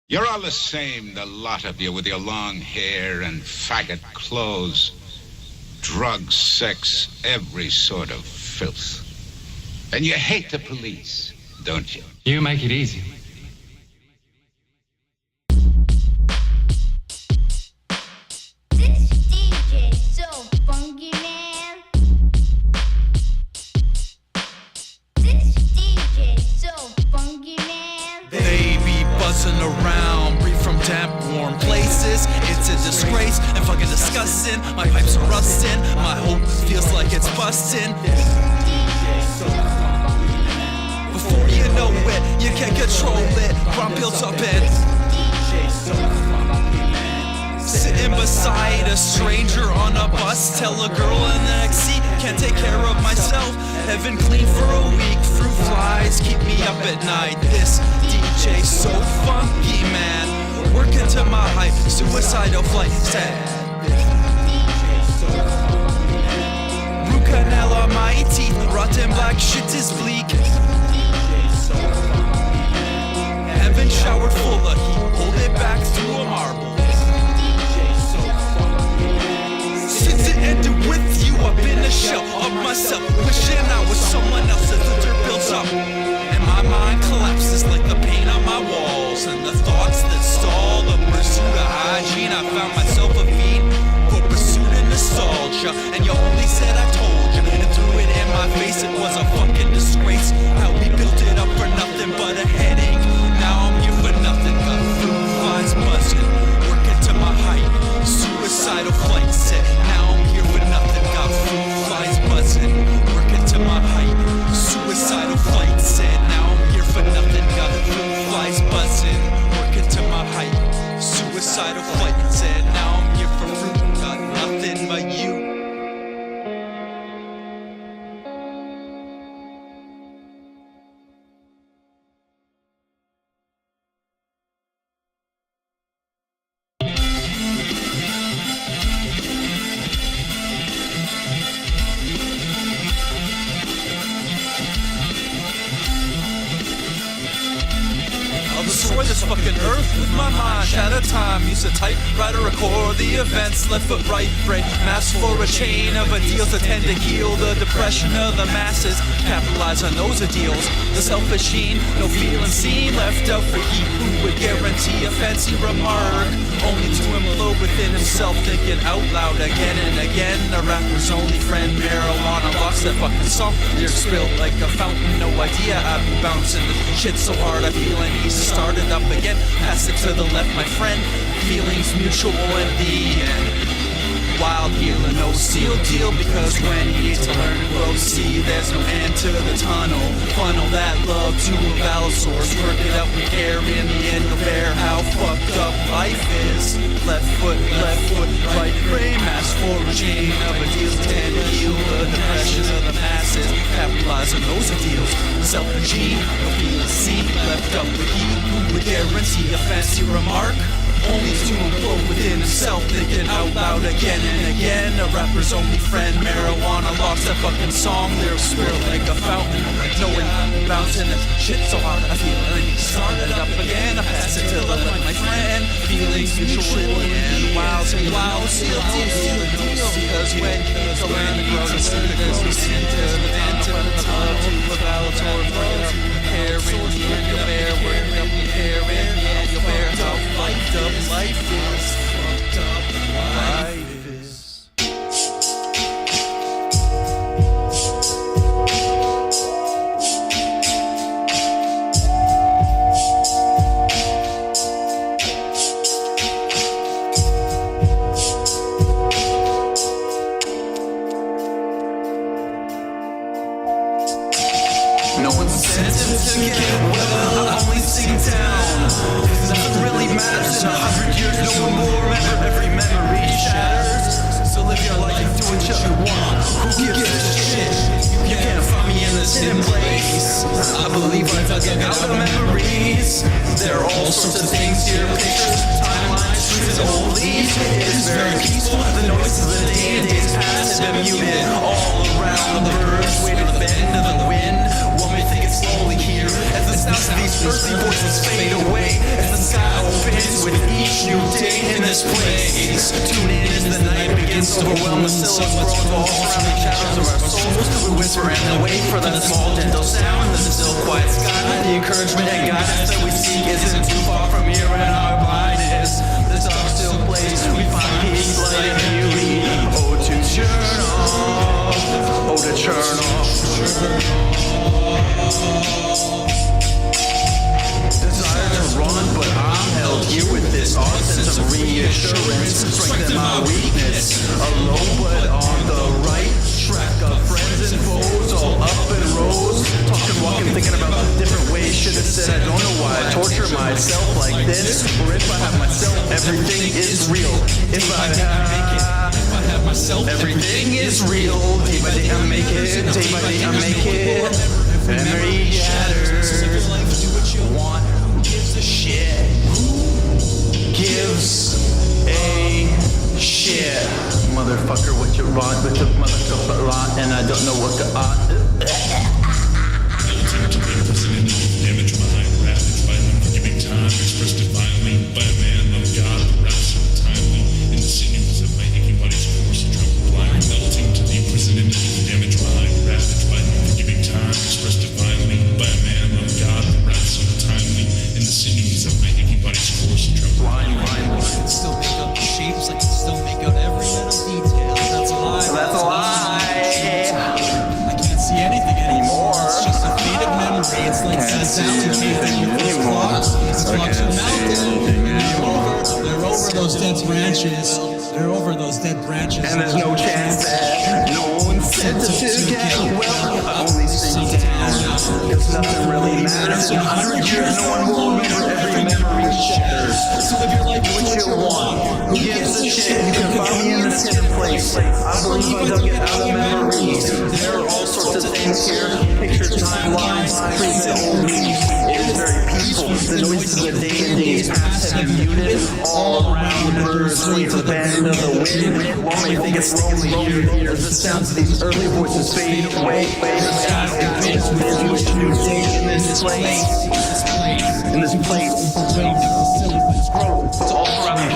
You're all the same, the lot of you, with your long hair and faggot clothes. Drugs, sex, every sort of filth. And you hate the police, don't you? You make it easy. This DJ so funky, man. This DJ so funky, man. They be buzzing around, breathe from damp, warm places. It's a disgrace and fucking disgusting. My pipes are rusting, my hope feels like it's busting. Before you know it, you can't control it. Crime builds up and sitting beside a stranger on a bus. Tell a girl in the next seat, can't take care of myself. Haven't cleaned for a week, fruit flies keep me up at night. This DJ so funky, man. Working to my hype, suicidal flight sad. Root canal on my teeth, rotten black shit is bleak. Haven't showered full of heat, hold it back through a marble. Since it ended with you, I've been a shell of myself, wishing I was someone else as the dirt builds up. And my mind collapses like the paint on my walls, and the thoughts that stall the pursuit of hygiene. I found myself a feed for pursuit and nostalgia, and you only said I told you, and threw it in my face. It was a fucking disgrace how we built it up for nothing but a headache. Now I'm here for nothing, got food flies buzzing, working to my height, suicidal flight set. Now I'm here for nothing, got food flies buzzing, working to my height, suicidal flight set. Now I'm here for nothing, got food flies buzzing, working to my height, suicidal flight set. Now I'm here for fruit, got nothing but you. Destroy this fucking earth with my mind. Shatter time, use a typewriter, record the events. Left foot, right brain, mask for a chain of ideals that tend to heal the depression of the masses. Capitalize on those ideals. The selfish sheen, no feeling seen, left out for he who would guarantee a fancy remark, only to implode within himself, thinking out loud again and again. A rapper's only friend, marijuana locks that fucking song. Lyrics spilled like a fountain, no idea I'd be bouncing the shit so hard I feel I need to start it up again. Pass it to the left, my friend. Feelings mutual in the end. Wild healing, no seal deal, because when you need to learn to grow, see there's no end to the tunnel. Funnel that love to a valid source, work it out with care. In the end, you'll bear how fucked up life is. Left foot, right brain, mask for a chain of ideals tend to heal the depression of the masses. Capitalize on those ideals. Self-gene, no feeling seen, left up with he who would guarantee a fancy remark, only to implode within himself, thinking out loud again and again. A rapper's only friend, marijuana locks that fucking song. Lyrics swirl like a fountain, knowing I'm bouncing this shit so hard I feel I need to start it up again. I pass it till I let my friend. Feelings mutual and wild and wild, seal deal. Because when you learn to grow, you see this, we see to the end to the love to the valid toward love to hair in the end you'll bear, work up your hair in the end you'll bear. How fucked up life is, fucked up life is. No incentive to get well, I only sing down. Cause nothing really matters in 100 years, no one will remember. Every memory shatters. So live your life, do what you want. Who gives a shit? You can't find me in the same place. I believe I dug out the memories. There are all sorts of things here, pictures, timelines, trees, old leaves. It's very peaceful, the noise of the day and days past have been muted. All around the birds, wait for the bend of the wind. One may think it's slowly here as the sounds of these earthly voices fade away, as the sky this place. Tune in as the night begins to overwhelm the silhouettes grown all surrounding shadows of our souls. We whisper and wait for that small gentle sound in the still quiet sky. The encouragement and guidance that we seek isn't too far from here in our blindness. The dark still plays, we find peace, light and beauty. Oh, to turn off, oh, to turn off. Desire to run, but I'm held here with this odd sense of reassurance. Strength in my weakness, alone but on the right track of friends and foes, all up in rows. Talking, walking, thinking about different ways. Should have said I don't know why I torture myself like this. Or if I have myself, everything is real. If I have myself, everything is real. Day by day I make it, day by day I make it. Memory shatters. One gives a shit. Gives a shit. Motherfucker, what you want with the motherfucker lot, and I don't know what the Damage mind, ravaged by unforgiving time, expressed divinely by a man of God, perhaps timely in the sinews of my aching body's force, trampled blind, melting to the imprisoned damaged mind, ravaged by unforgiving time, expressed divinely by a man of God, perhaps timely in the sinews of my aching body's force, trampled blind. I can still make out the shapes, I can still make out every little detail. That's a lie. That's a lie. I can't see anything anymore. It's just a faded memory. It's like sound anymore. It's clocks are melting. They're over those dead branches. They're over those dead branches. And there's no chance that no one said to get well. Only sing down. Cause nothing really matters. In 100 years, no one will remember every memory shatters. So live your life What you want? Who gives a shit? You can find me in the same place. I believe I don't get out of memories. There are all sorts of things here. Pictures, timelines, create the old me. It is very peaceful. The noises of day and days past have been muted. All around the birds wave the bend of the wind. While they think it's lonely here, as the sounds of these early voices fade away. The sky begins with a new day in this place. In this place. It's all around the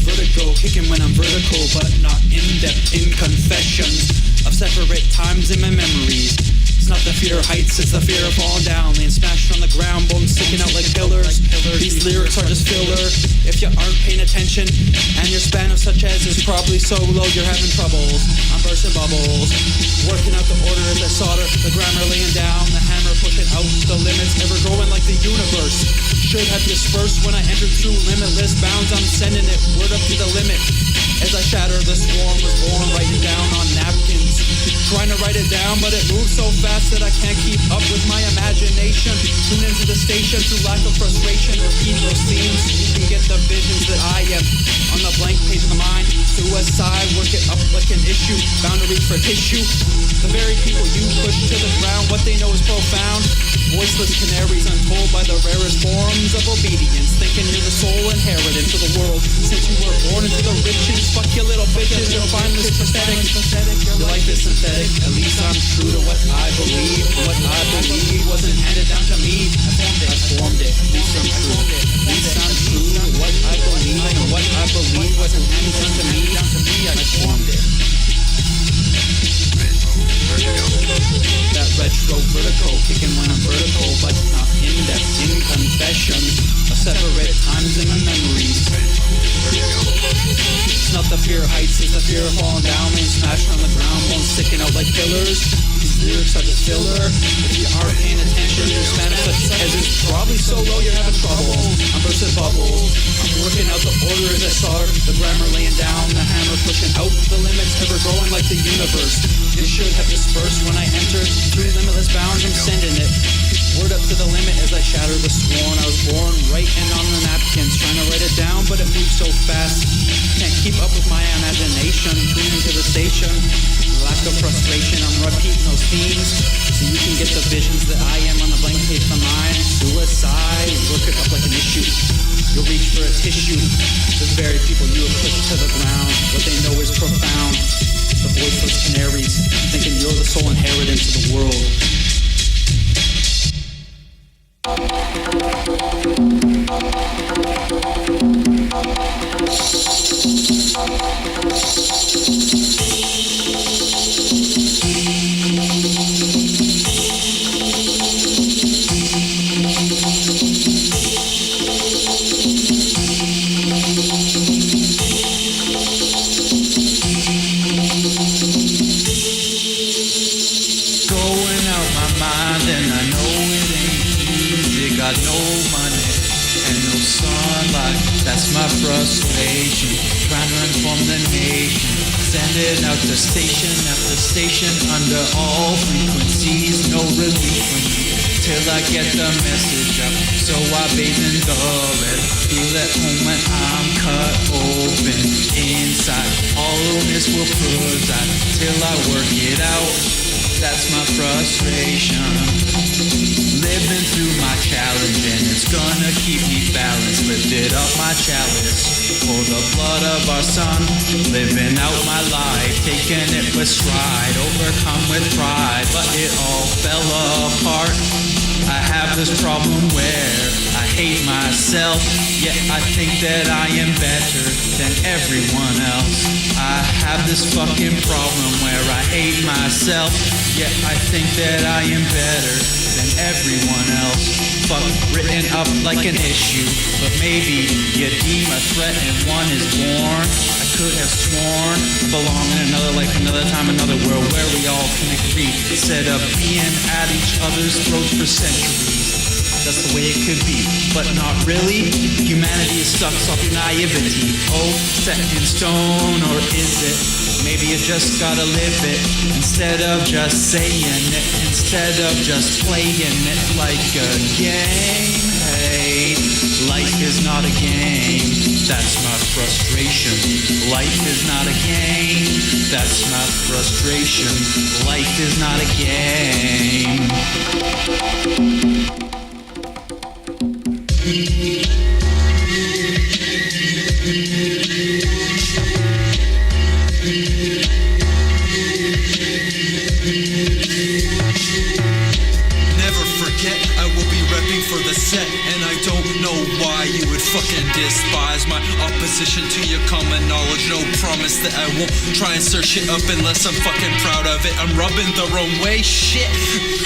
Vertigo, kicking when I'm vertical, but not in-depth in confessions of separate times in my memories. It's not the fear of heights, it's the fear of falling down, laying smashed on the ground, bones sticking out like pillars. These lyrics are just filler if you aren't paying attention, and your span of such as is probably so low you're having troubles. I'm bursting bubbles, working out the order as I solder, the grammar laying down, the hammer pushing out the limits, ever growing like the universe. Should have dispersed when I entered through limitless bounds. I'm sending it word up to the limit. As I shatter, the swarm was born, writing down on napkins. Trying to write it down, but it moves so fast that I can't keep up with my imagination. Tune into the station through lack of frustration. Repeat those themes, you can get the visions that I am on the blank page of the mind. Suicide, work it up like an issue. Boundaries for tissue. The very people you push to the ground, what they know is profound. Voiceless canaries untold by the rarest forms of obedience. Thinking you're the sole inheritance of the world. Since you were born into the riches, fuck you little bitches, you're finally pathetic. Your life is synthetic, at least I'm true to what I believe. What I believe wasn't handed down to me. I formed it, at least I'm true. At least I'm true to what I believe. And what I believe wasn't handed down to me. I formed it. That retro vertigo, kicking when I'm vertical, but not in-depth in confessions of separate times in my memories. It's not the fear of heights, it's the fear of falling down, laying smashed on the ground, bones sticking out like pillars. These lyrics are just filler. If you aren't paying attention, your span of such as is probably so low you're having trouble. I'm bursting bubbles. I'm working out the order as I solder, the grammar laying down, the hammer pushing pushing out the limits, ever growing like the universe. It should have dispersed when I entered through limitless bounds. I'm sending it word up to the limit as I shatter the sworn. I was born writing on the napkins, trying to write it down, but it moves so fast. Can't keep up with my imagination. Tuning to the station, lack of frustration. I'm repeating those themes so you can get the visions that I am on the blank page of the mind. Suicide, look it up like an issue. You'll reach for a tissue. The very people you have pushed to the ground. What they know is profound. The voiceless canaries, thinking you're the sole inheritance of the world. Frustration, trying to inform the nation, sending out to station after station under all frequencies, no relief from me till I get the message up. So I bathe in the red, feel at home when I'm cut open inside. Hollowness will preside till I work it out. That's my frustration. Living through my challenge and it's gonna keep me balanced. Lifted up my chalice for the blood of our son. Living out my life, taking it with stride. Overcome with pride, but it all fell apart. I have this problem where I hate myself, yet I think that I am better than everyone else. I have this fucking problem where I hate myself, yet I think that I am better than everyone else. Fuck, written up like an issue, but maybe you deem a threat and one is born. I could have sworn I belong in another life, another time, another world where we all can agree, instead of being at each other's throats for centuries. That's the way it could be, but not really. Humanity is stuck off your naivety. Oh, set in stone, or is it? Maybe you just gotta live it, instead of just saying it, instead of just playing it like a game. Hey, life is not a game, that's my frustration. Life is not a game, that's my frustration. Life is not a game. For the set, and I don't know why you would fucking despise my opposition to your common knowledge. No promise that I won't try and search it up unless I'm fucking proud of it. I'm rubbing the wrong way, shit.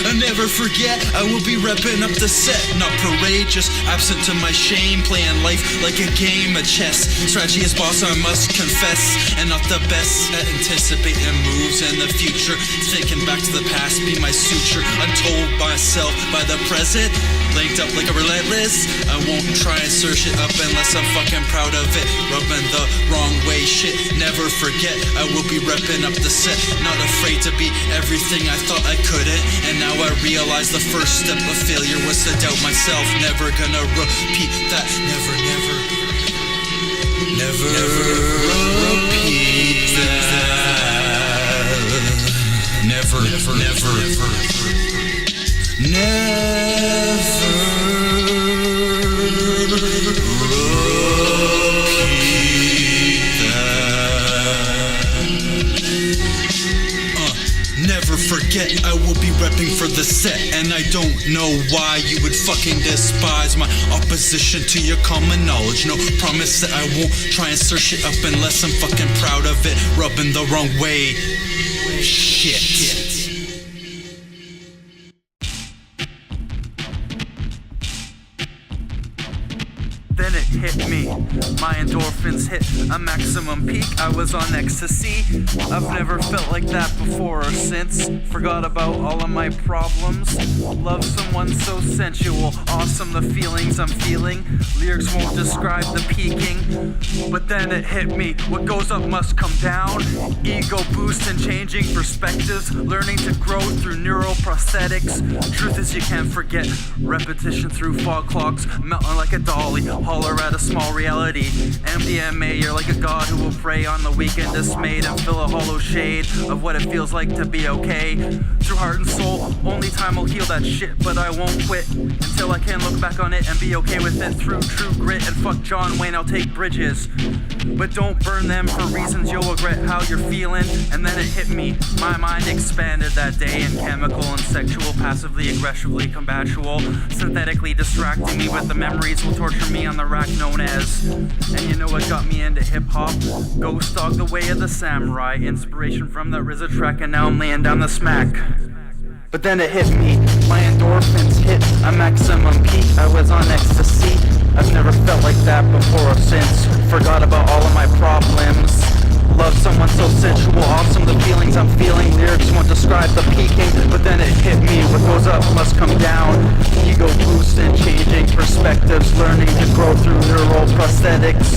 I never forget, I will be repping up the set. Not parade, just absent to my shame. Playing life like a game of chess. Strategy is boss, I must confess. And not the best at anticipating moves in the future. Thinking back to the past, be my suture. Untold myself by the present. Linked up like a relentless. I won't try and search it up unless I'm fucking proud of it. Rubbing the wrong way, shit. Never forget, I will be repping up the set. Not afraid to be everything I thought I couldn't. And now I realize the first step of failure was to doubt myself. Never gonna repeat that. Never repeat that. Never. Never forget, I will be repping for the set. And I don't know why you would fucking despise my opposition to your common knowledge. No promise that I won't try and search it up unless I'm fucking proud of it. Rubbing the wrong way, shit. Then it hit me. My endorphins hit a maximum peak. I was on ecstasy. I've never felt like that before or since. Forgot about all of my problems. Love someone so sensual, awesome, the feelings I'm feeling. Lyrics won't describe the peaking, but then it hit me. What goes up must come down. Ego boost and changing perspectives. Learning to grow through neuroprosthetics. Truth is you can't forget. Repetition through fog clogs. Melting like a dolly. Holler at a small reality. MDMA, you're like a god who will prey on the weekend dismayed and fill a hollow shade of what it feels like to be okay. Through heart and soul, only time will heal that shit, but I won't quit until I can look back on it and be okay with it. Through true grit and fuck John Wayne, I'll take bridges, but don't burn them for reasons you'll regret how you're feeling. And then it hit me, my mind expanded that day in chemical and sexual, passively, aggressively, combatual, synthetically distracting me with the memories will torture me on the rack known as. And you know what got me into hip-hop? Ghost Dog, the way of the samurai, inspiration from the RZA track, and now I'm laying down the smack. But then it hit me, my endorphins hit a maximum peak. I was on ecstasy, I've never felt like that before or since. Forgot about all of my problems. Love someone so sensual, awesome, the feelings I'm feeling. Lyrics won't describe the peaking, but then it hit me. What goes up must come down. Ego boost and changing perspectives. Learning to grow through neuroprosthetics.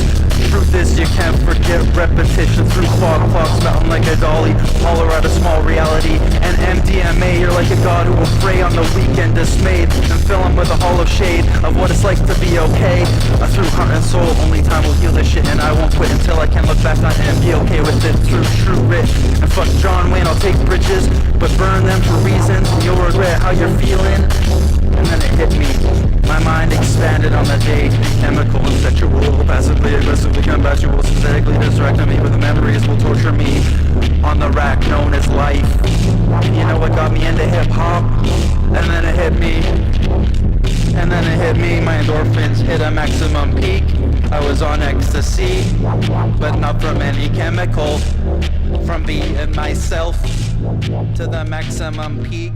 Truth is you can't forget repetition through fog clogs. Melting like a dolly, holler at a small reality. And MDMA, you're like a god who will prey on the weekend dismayed and fill him with a hollow shade of what it's like to be okay. Through heart and soul, only time will heal this shit, and I won't quit until I can look back on it and be okay with it. Through true grit and fuck John Wayne, I'll take bridges, but burn them for reasons you'll regret how you're feeling. And then it hit me, my mind expanded on the day. Chemical and sexual, passively, aggressively, combatual, synthetically distracting me with the memories will torture me on the rack known as life. And you know what got me into hip-hop? And then it hit me, and then it hit me, my endorphins hit a maximum peak. I was on ecstasy, but not from any chemical. From being myself to the maximum peak.